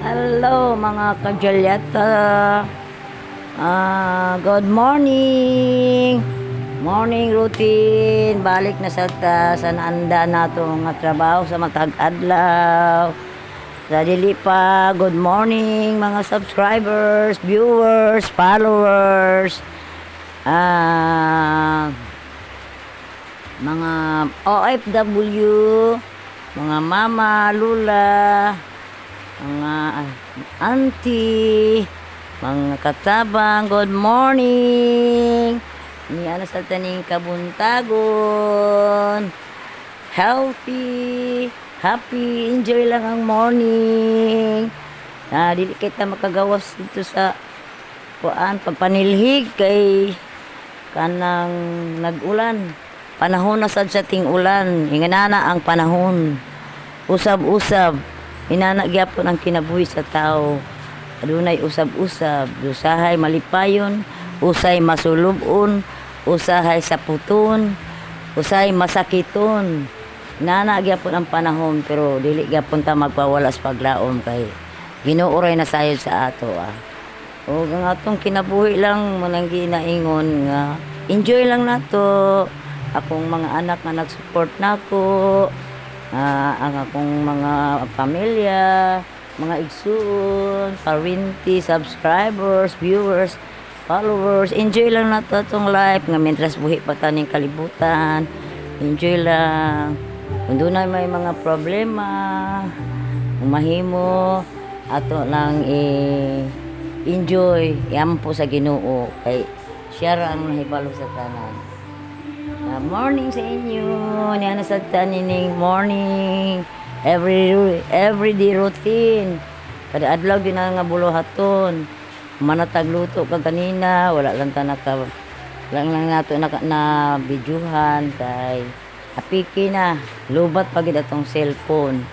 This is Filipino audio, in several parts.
Hello mga kajalyata. Good morning. Morning routine. Balik na sa naanda nato nga trabaho sa matag adlaw. Sa dili pa, good morning mga subscribers, viewers, followers. Mga OFW, mga mama, lula, mga auntie, mga katabang, good morning. Niya na sa taning kabuntagon. Healthy, happy, enjoy lang ang morning. Dili kita makagawas dito sa pagpanilhig kay kanang nag-ulan. Panahon na sad sa ting ulan, inganana ang panahon. Usab-usab, inana gyapon ang kinabuhi sa tao. Adunay usab-usab, usahay malipayon, usay masulubon, usahay saputon, usay masakiton. Inana gyapon ang panahon, pero dili gyapon ta magpawala sa paglaom kay Ginoo ray nasayod sa ato. O ang atong kinabuhi lang manang ginaingon nga enjoy lang nato. Akong mga anak nga nag-support nako, ang akong mga pamilya, mga igsoon, parinti, subscribers, viewers, followers, enjoy lang nato atong life nga mentras buhi pa taning kalibutan. Enjoy lang. Kung doon may mga problema, mahimo ato lang enjoy, iampo sa Ginoo kay siya ra ang nahibalo sa tanan. Morning sa inyo. Niya na sa tanining morning. Everyday routine. Kada adlaw din nga buluhaton. Manatag luto ka kanina, wala lang nato na bidyuhan kay apiki na lubat pagid atong cellphone.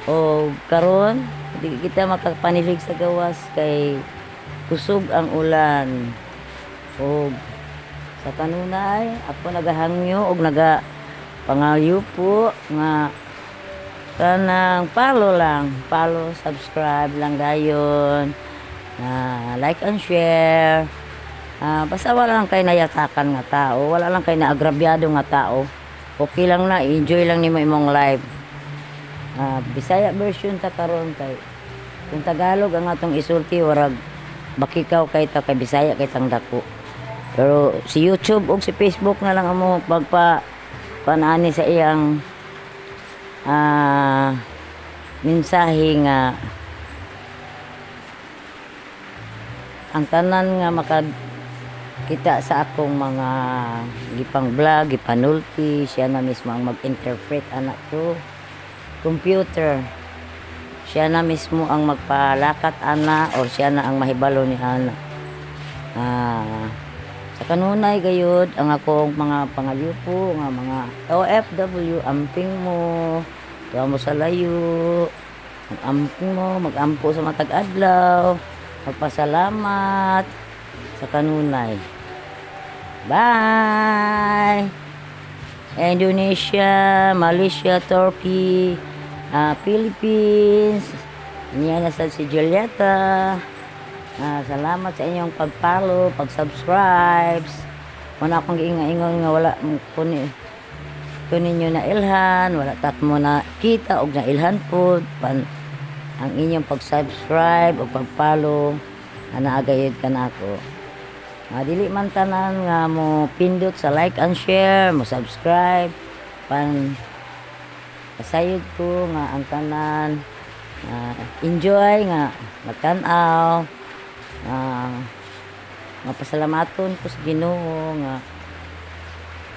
O karon di kita makapanilig sa gawas kay kusog ang ulan. O sa kanunay, ako nagahangyo og pangayo po nga kanang follow, subscribe lang dayon. Like and share. Basta wala lang kay nayatakan nga tao, wala lang kay naagrabyado nga tao. Okay lang na, enjoy lang nimo imong life. Bisaya version ta karon kay kung Tagalog ang atong isulti warag bakikaw kay ta kay Bisaya kay tang dako. Pero si YouTube o si Facebook na lang amo panani sa iyang mensahe nga ang tanan nga makakita sa akong mga gipang vlog, gipanulti, siya na mismo ang mag-interpret anak ko. Computer. Siya na mismo ang magpalakat ana or siya na ang mahibalo ni ana. Sa kanunay gayud ang akong mga pangalyupo nga mga OFW, amping mo, tuwa mo sa layo, mag-amping mo, mag-ampo sa matag adlaw, magpasalamat sa kanunay. Bye! Indonesia, Malaysia, Turkey, Philippines, niya na sa si Julieta. Salamat sa inyong pag-follow, pag-subscribe. Wala akong giinga-ingon nga wala kunin nyo na ilhan, wala tat mo na kita og na ilhan po ang inyong pag-subscribe o pag-follow naagayod ka na ako. Dili man tanan nga mo pindot sa like and share, mo subscribe pasayod ko nga ang tanan enjoy nga magtanaw. Mapasalamaton ko sa Ginoo nga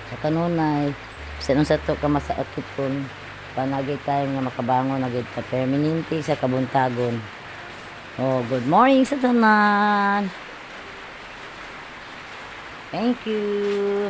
sa kanunay sa to ka masaakit kon panagay tayo nga makabangon agad ka permanente sa kabuntagon. Good morning sa tanan. Thank you.